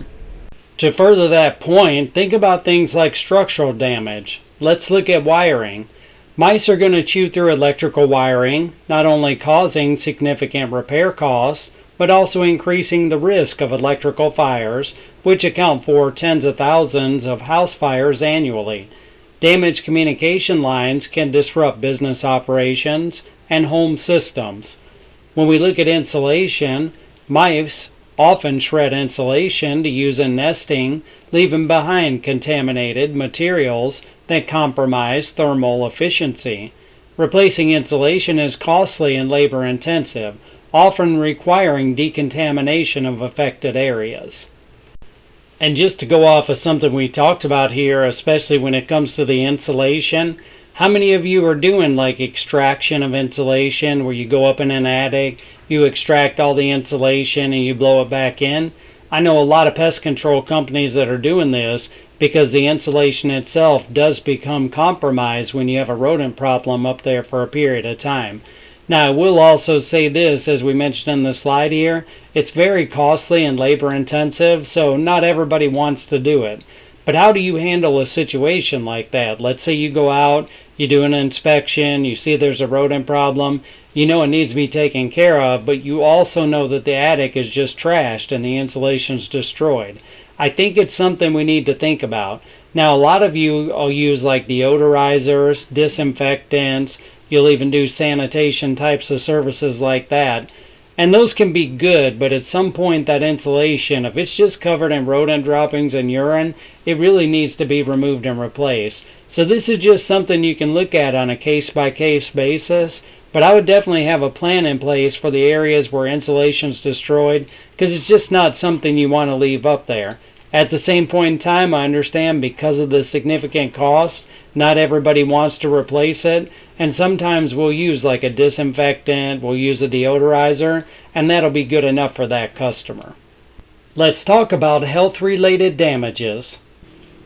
To further that point, think about things like structural damage. Let's look at wiring. Mice are going to chew through electrical wiring, not only causing significant repair costs, but also increasing the risk of electrical fires, which account for tens of thousands of house fires annually. Damaged communication lines can disrupt business operations and home systems. When we look at insulation, mice often shred insulation to use in nesting, leaving behind contaminated materials that compromise thermal efficiency. Replacing insulation is costly and labor intensive, often requiring decontamination of affected areas. And just to go off of something we talked about here, especially when it comes to the insulation, how many of you are doing like extraction of insulation where you go up in an attic, you extract all the insulation and you blow it back in? I know a lot of pest control companies that are doing this because the insulation itself does become compromised when you have a rodent problem up there for a period of time. Now, I will also say this, as we mentioned in the slide here, it's very costly and labor intensive, so not everybody wants to do it. But how do you handle a situation like that? Let's say you go out, you do an inspection, you see there's a rodent problem, you know it needs to be taken care of, but you also know that the attic is just trashed and the insulation's destroyed. I think it's something we need to think about. Now, a lot of you will use like deodorizers, disinfectants, you'll even do sanitation types of services like that. And those can be good, but at some point that insulation, if it's just covered in rodent droppings and urine, it really needs to be removed and replaced. So this is just something you can look at on a case-by-case basis, but I would definitely have a plan in place for the areas where insulation is destroyed, because it's just not something you want to leave up there. At the same point in time, I understand because of the significant cost, not everybody wants to replace it, and sometimes we'll use like a disinfectant, we'll use a deodorizer, and that'll be good enough for that customer. Let's talk about health-related damages.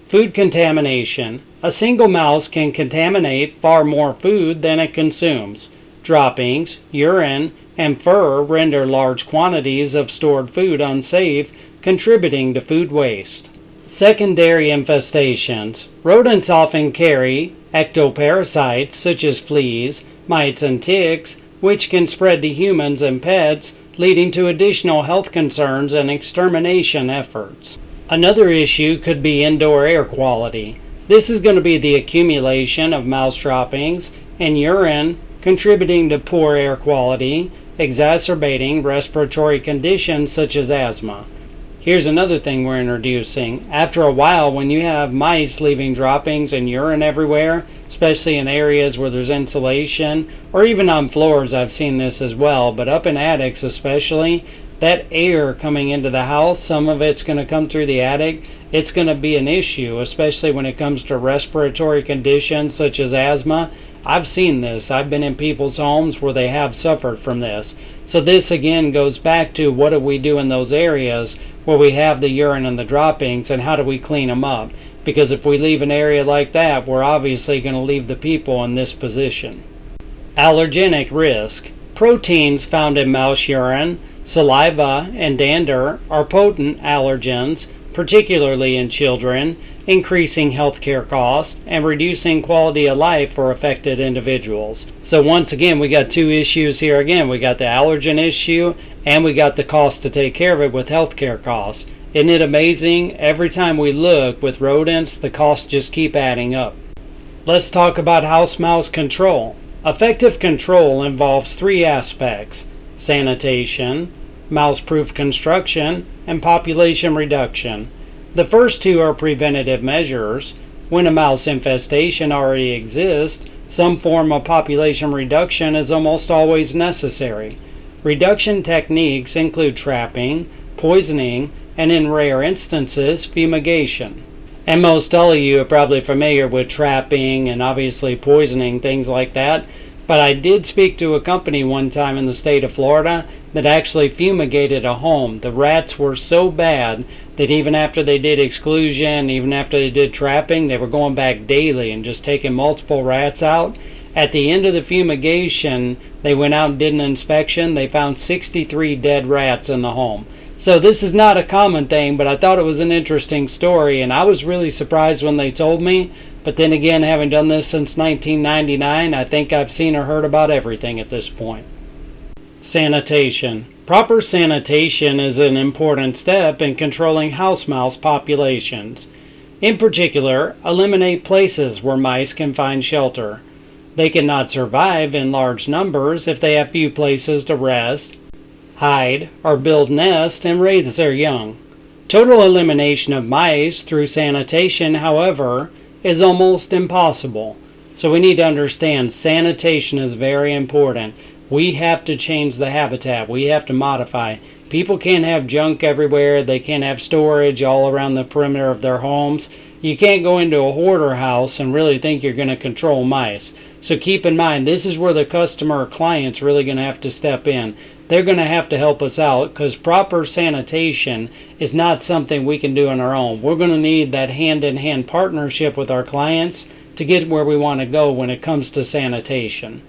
Food contamination. A single mouse can contaminate far more food than it consumes. Droppings, urine, and fur render large quantities of stored food unsafe, contributing to food waste. Secondary infestations. Rodents often carry ectoparasites such as fleas, mites, and ticks, which can spread to humans and pets, leading to additional health concerns and extermination efforts. Another issue could be indoor air quality. This is going to be the accumulation of mouse droppings and urine, contributing to poor air quality, exacerbating respiratory conditions such as asthma. Here's another thing we're introducing. After a while, when you have mice leaving droppings and urine everywhere, especially in areas where there's insulation, or even on floors, I've seen this as well, but up in attics especially, that air coming into the house, some of it's going to come through the attic. It's going to be an issue, especially when it comes to respiratory conditions such as asthma. I've seen this. I've been in people's homes where they have suffered from this. So this again goes back to what do we do in those areas where we have the urine and the droppings, and how do we clean them up? Because if we leave an area like that, we're obviously going to leave the people in this position. Allergenic risk. Proteins found in mouse urine, saliva, and dander are potent allergens, particularly in children, increasing healthcare costs and reducing quality of life for affected individuals. So once again, we got two issues here again. We got the allergen issue and we got the cost to take care of it with healthcare costs. Isn't it amazing? Every time we look with rodents, the costs just keep adding up. Let's talk about house mouse control. Effective control involves three aspects: sanitation, mouse-proof construction, and population reduction. The first two are preventative measures. When a mouse infestation already exists, some form of population reduction is almost always necessary. Reduction techniques include trapping, poisoning, and in rare instances, fumigation. And most all of you are probably familiar with trapping and obviously poisoning, things like that. But I did speak to a company one time in the state of Florida that actually fumigated a home. The rats were so bad that even after they did exclusion, even after they did trapping, they were going back daily and just taking multiple rats out. At the end of the fumigation, they went out and did an inspection. They found 63 dead rats in the home. So this is not a common thing, but I thought it was an interesting story, and I was really surprised when they told me. But then again, having done this since 1999, I think I've seen or heard about everything at this point. Sanitation. Proper sanitation is an important step in controlling house mouse populations. In particular, eliminate places where mice can find shelter. They cannot survive in large numbers if they have few places to rest, hide, or build nests and raise their young. Total elimination of mice through sanitation, however, is almost impossible. So we need to understand sanitation is very important. We have to change the habitat. We have to modify. People can't have junk everywhere. They can't have storage all around the perimeter of their homes. You can't go into a hoarder house and really think you're going to control mice. So keep in mind, this is where the customer or client's really going to have to step in. They're going to have to help us out because proper sanitation is not something we can do on our own. We're going to need that hand-in-hand partnership with our clients to get where we want to go when it comes to sanitation.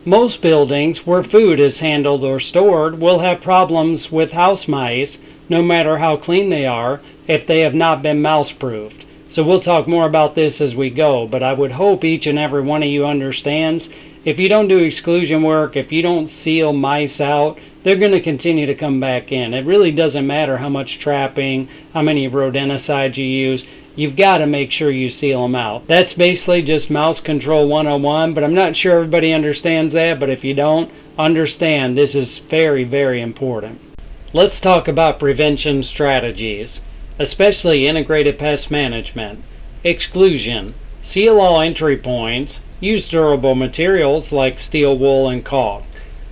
Most buildings where food is handled or stored will have problems with house mice, no matter how clean they are, if they have not been mouse-proofed. So we'll talk more about this as we go, but I would hope each and every one of you understands if you don't do exclusion work, if you don't seal mice out, they're going to continue to come back in. It really doesn't matter how much trapping, how many rodenticides you use. You've got to make sure you seal them out. That's basically just mouse control 101, but I'm not sure everybody understands that, but if you don't understand, this is very, very important. Let's talk about prevention strategies, especially integrated pest management. Exclusion. Seal all entry points. Use durable materials like steel wool and caulk.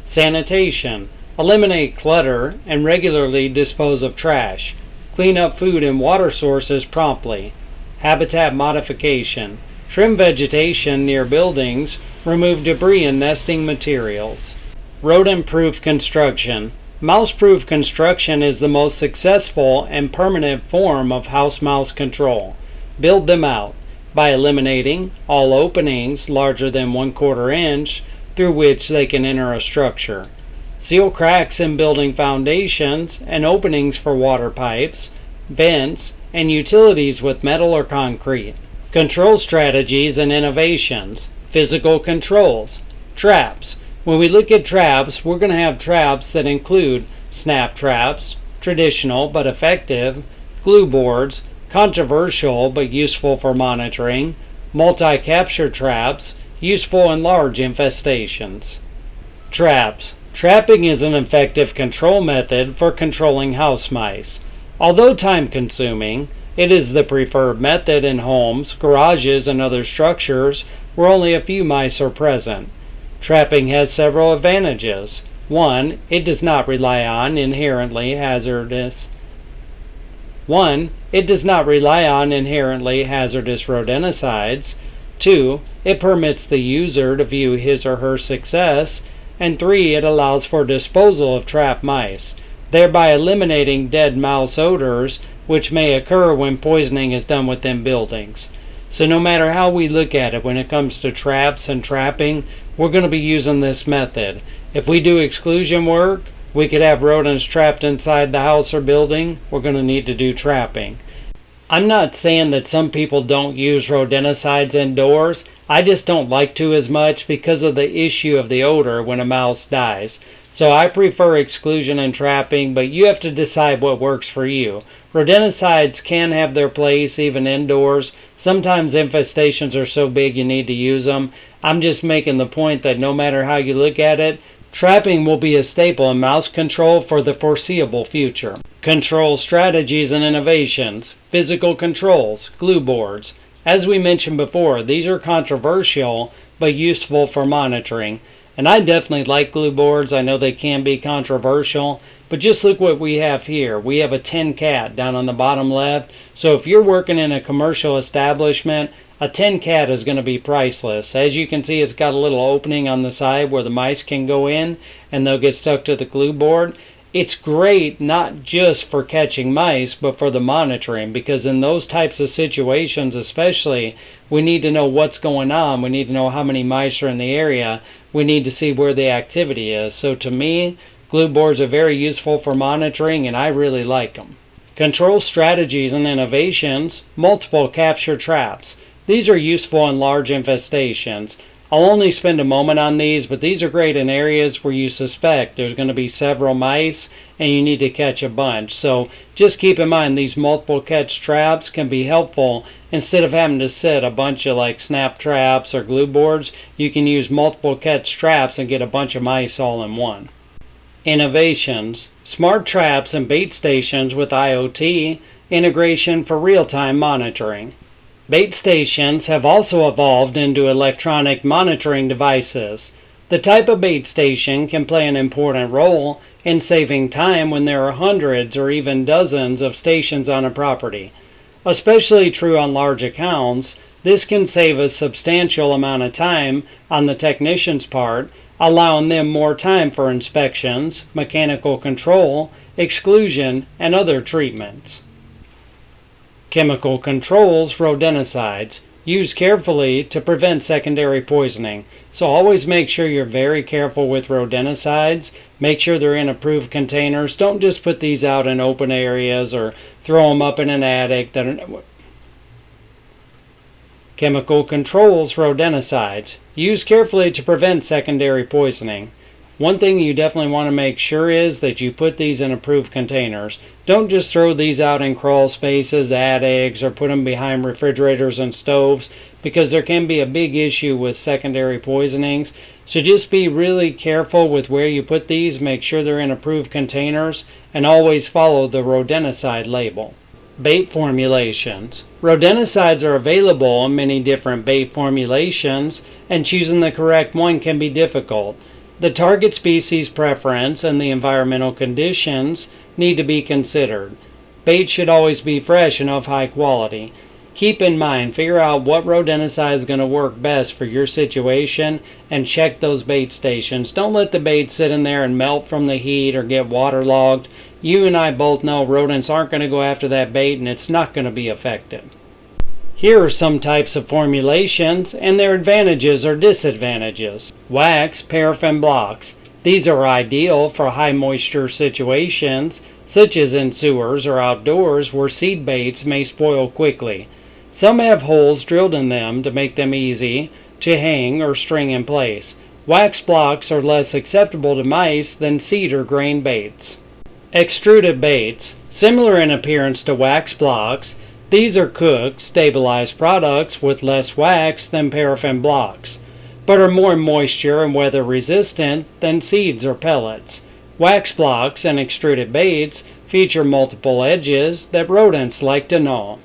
Sanitation. Eliminate clutter and regularly dispose of trash. Clean up food and water sources promptly. Habitat modification. Trim vegetation near buildings. Remove debris and nesting materials. Rodent-proof construction. Mouse-proof construction is the most successful and permanent form of house mouse control. Build them out by eliminating all openings larger than 1/4 inch through which they can enter a structure. Seal cracks in building foundations and openings for water pipes, vents, and utilities with metal or concrete. Control strategies and innovations. Physical controls. Traps. When we look at traps, we're going to have traps that include snap traps, traditional but effective, glue boards, controversial but useful for monitoring, multi-capture traps, useful in large infestations. Traps. Trapping is an effective control method for controlling house mice. Although time-consuming, it is the preferred method in homes, garages, and other structures where only a few mice are present. Trapping has several advantages. 1. It does not rely on inherently hazardous rodenticides. 2. It permits the user to view his or her success. And 3. It allows for disposal of trapped mice, thereby eliminating dead mouse odors which may occur when poisoning is done within buildings. So no matter how we look at it when it comes to traps and trapping, we're going to be using this method. If we do exclusion work, we could have rodents trapped inside the house or building. We're going to need to do trapping. I'm not saying that some people don't use rodenticides indoors. I just don't like to as much because of the issue of the odor when a mouse dies. So I prefer exclusion and trapping, but you have to decide what works for you. Rodenticides can have their place even indoors. Sometimes infestations are so big you need to use them. I'm just making the point that no matter how you look at it, trapping will be a staple in mouse control for the foreseeable future. Control strategies and innovations. Physical controls. Glue boards. As we mentioned before, these are controversial but useful for monitoring. And I definitely like glue boards. I know they can be controversial, but just look what we have here. We have a tin cat down on the bottom left. So if you're working in a commercial establishment, a tin cat is going to be priceless. As you can see, it's got a little opening on the side where the mice can go in and they'll get stuck to the glue board. It's great not just for catching mice, but for the monitoring, because in those types of situations especially, we need to know what's going on. We need to know how many mice are in the area. We need to see where the activity is. So to me, glue boards are very useful for monitoring, and I really like them. Control strategies and innovations. Multiple capture traps. These are useful in large infestations. I'll only spend a moment on these, but these are great in areas where you suspect there's going to be several mice and you need to catch a bunch. So just keep in mind these multiple catch traps can be helpful. Instead of having to set a bunch of like snap traps or glue boards, you can use multiple catch traps and get a bunch of mice all in one. Innovations. Smart traps and bait stations with IoT integration for real-time monitoring. Bait stations have also evolved into electronic monitoring devices. The type of bait station can play an important role in saving time when there are hundreds or even dozens of stations on a property. Especially true on large accounts, this can save a substantial amount of time on the technician's part, allowing them more time for inspections, mechanical control, exclusion, and other treatments. Chemical controls, rodenticides. Use carefully to prevent secondary poisoning. So always make sure you're very careful with rodenticides. Make sure they're in approved containers. Don't just put these out in open areas or throw them up in an attic. Chemical controls, rodenticides. Use carefully to prevent secondary poisoning. One thing you definitely want to make sure is that you put these in approved containers. Don't just throw these out in crawl spaces, attics, or put them behind refrigerators and stoves, because there can be a big issue with secondary poisonings. So just be really careful with where you put these. Make sure they're in approved containers, and always follow the rodenticide label. Bait formulations. Rodenticides are available in many different bait formulations, and choosing the correct one can be difficult. The target species preference and the environmental conditions need to be considered. Bait should always be fresh and of high quality. Keep in mind, figure out what rodenticide is going to work best for your situation and check those bait stations. Don't let the bait sit in there and melt from the heat or get waterlogged. You and I both know rodents aren't going to go after that bait and it's not going to be effective. Here are some types of formulations and their advantages or disadvantages. Wax, paraffin blocks. These are ideal for high moisture situations, such as in sewers or outdoors where seed baits may spoil quickly. Some have holes drilled in them to make them easy to hang or string in place. Wax blocks are less acceptable to mice than seed or grain baits. Extruded baits. Similar in appearance to wax blocks, these are cooked, stabilized products with less wax than paraffin blocks, but are more moisture and weather resistant than seeds or pellets. Wax blocks and extruded baits feature multiple edges that rodents like to gnaw.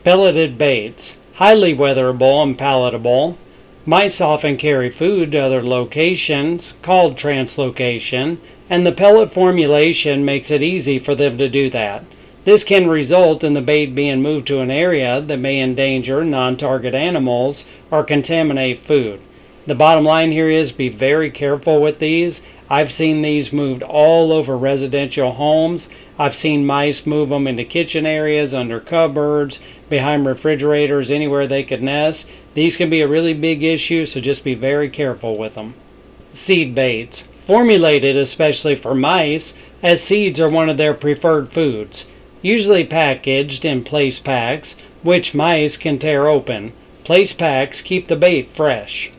Pelleted baits. Highly weatherable and palatable. Mice often carry food to other locations, called translocation, and the pellet formulation makes it easy for them to do that. This can result in the bait being moved to an area that may endanger non-target animals or contaminate food. The bottom line here is be very careful with these. I've seen these moved all over residential homes. I've seen mice move them into kitchen areas, under cupboards, behind refrigerators, anywhere they could nest. These can be a really big issue, so just be very careful with them. Seed baits. Formulated especially for mice, as seeds are one of their preferred foods. Usually packaged in place packs, which mice can tear open. Place packs keep the bait fresh.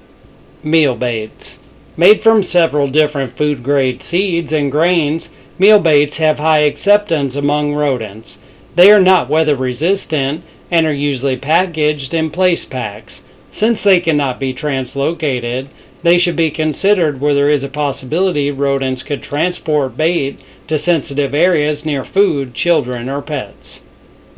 Meal baits. Made from several different food-grade seeds and grains, meal baits have high acceptance among rodents. They are not weather-resistant and are usually packaged in place packs. Since they cannot be translocated, they should be considered where there is a possibility rodents could transport bait to sensitive areas near food, children, or pets.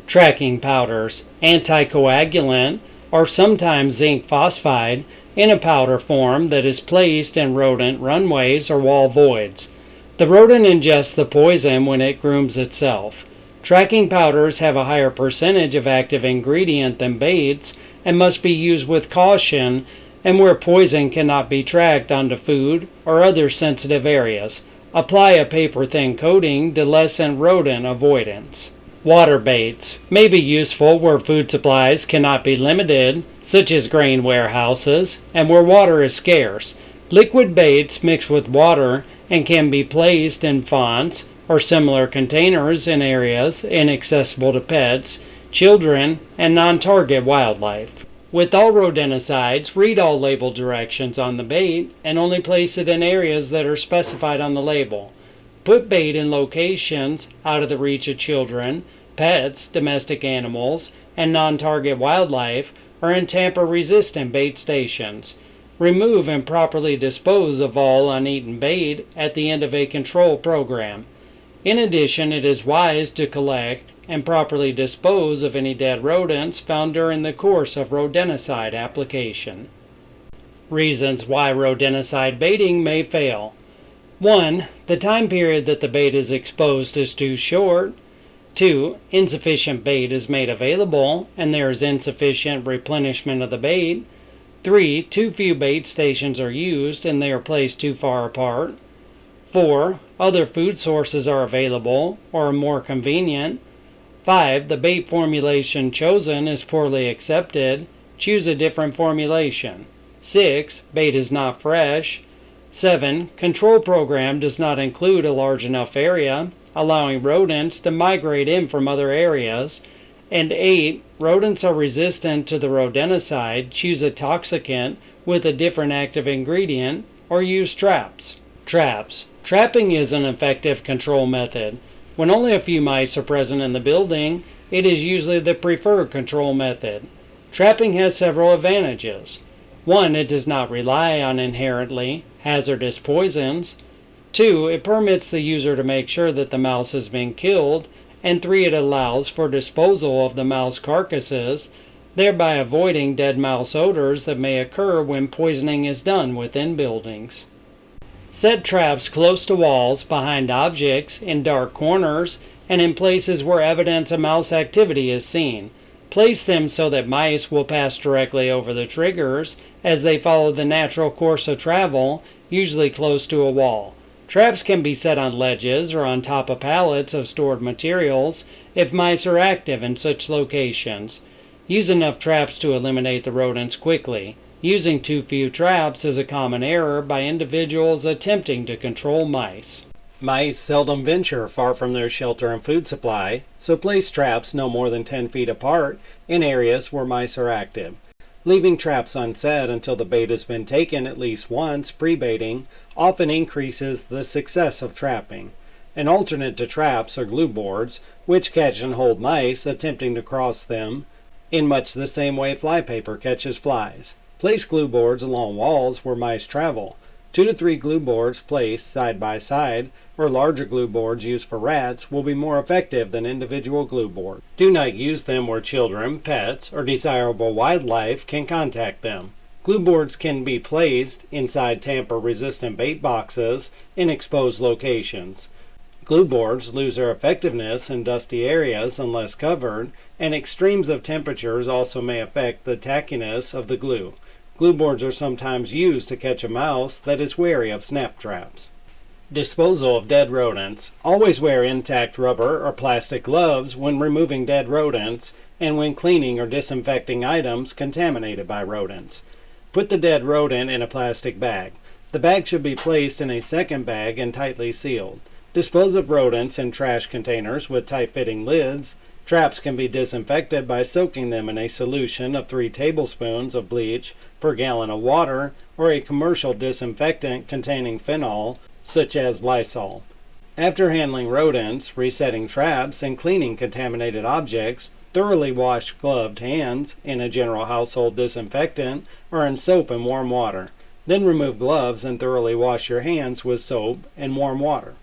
Tracking powders. Anticoagulant, or sometimes zinc phosphide, in a powder form that is placed in rodent runways or wall voids. The rodent ingests the poison when it grooms itself. Tracking powders have a higher percentage of active ingredient than baits and must be used with caution and where poison cannot be tracked onto food or other sensitive areas. Apply a paper-thin coating to lessen rodent avoidance. Water baits may be useful where food supplies cannot be limited, such as grain warehouses, and where water is scarce. Liquid baits mix with water and can be placed in fonts or similar containers in areas inaccessible to pets, children, and non-target wildlife. With all rodenticides, read all label directions on the bait and only place it in areas that are specified on the label. Put bait in locations out of the reach of children, pets, domestic animals, and non-target wildlife, or in tamper-resistant bait stations. Remove and properly dispose of all uneaten bait at the end of a control program. In addition, it is wise to collect and properly dispose of any dead rodents found during the course of rodenticide application. Reasons why rodenticide baiting may fail. 1. The time period that the bait is exposed is too short. 2. Insufficient bait is made available and there is insufficient replenishment of the bait. 3. Too few bait stations are used and they are placed too far apart. 4. Other food sources are available or are more convenient. 5. The bait formulation chosen is poorly accepted. Choose a different formulation. 6. Bait is not fresh. 7. Control program does not include a large enough area, allowing rodents to migrate in from other areas. And 8. Rodents are resistant to the rodenticide. Choose a toxicant with a different active ingredient or use traps. Traps. Trapping is an effective control method. When only a few mice are present in the building, it is usually the preferred control method. Trapping has several advantages. 1. It does not rely on inherently hazardous poisons. 2. It permits the user to make sure that the mouse has been killed. And 3. It allows for disposal of the mouse carcasses, thereby avoiding dead mouse odors that may occur when poisoning is done within buildings. Set traps close to walls, behind objects, in dark corners, and in places where evidence of mouse activity is seen. Place them so that mice will pass directly over the triggers as they follow the natural course of travel, usually close to a wall. Traps can be set on ledges or on top of pallets of stored materials if mice are active in such locations. Use enough traps to eliminate the rodents quickly. Using too few traps is a common error by individuals attempting to control mice. Mice seldom venture far from their shelter and food supply, so place traps no more than 10 feet apart in areas where mice are active. Leaving traps unset until the bait has been taken at least once pre-baiting often increases the success of trapping. An alternate to traps are glue boards, which catch and hold mice attempting to cross them in much the same way flypaper catches flies. Place glue boards along walls where mice travel. 2 to 3 glue boards placed side by side or larger glue boards used for rats will be more effective than individual glue boards. Do not use them where children, pets, or desirable wildlife can contact them. Glue boards can be placed inside tamper-resistant bait boxes in exposed locations. Glue boards lose their effectiveness in dusty areas unless covered, and extremes of temperatures also may affect the tackiness of the glue. Glue boards are sometimes used to catch a mouse that is wary of snap traps. Disposal of dead rodents. Always wear intact rubber or plastic gloves when removing dead rodents and when cleaning or disinfecting items contaminated by rodents. Put the dead rodent in a plastic bag. The bag should be placed in a second bag and tightly sealed. Dispose of rodents in trash containers with tight-fitting lids. Traps can be disinfected by soaking them in a solution of 3 tablespoons of bleach per gallon of water or a commercial disinfectant containing phenol, such as Lysol. After handling rodents, resetting traps, and cleaning contaminated objects, thoroughly wash gloved hands in a general household disinfectant or in soap and warm water. Then remove gloves and thoroughly wash your hands with soap and warm water.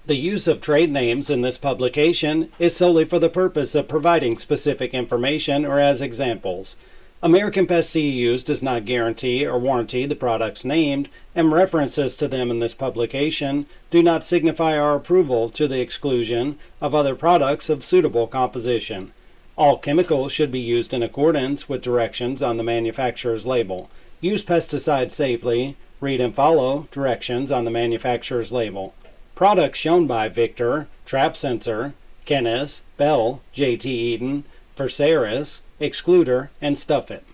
The use of trade names in this publication is solely for the purpose of providing specific information or as examples. American Pest CEUs does not guarantee or warranty the products named, and references to them in this publication do not signify our approval to the exclusion of other products of suitable composition. All chemicals should be used in accordance with directions on the manufacturer's label. Use pesticides safely. Read and follow directions on the manufacturer's label. Products shown by Victor, Trap Sensor, Kennis, Bell, J.T. Eden, Versaris, Excluder, and Stuff It.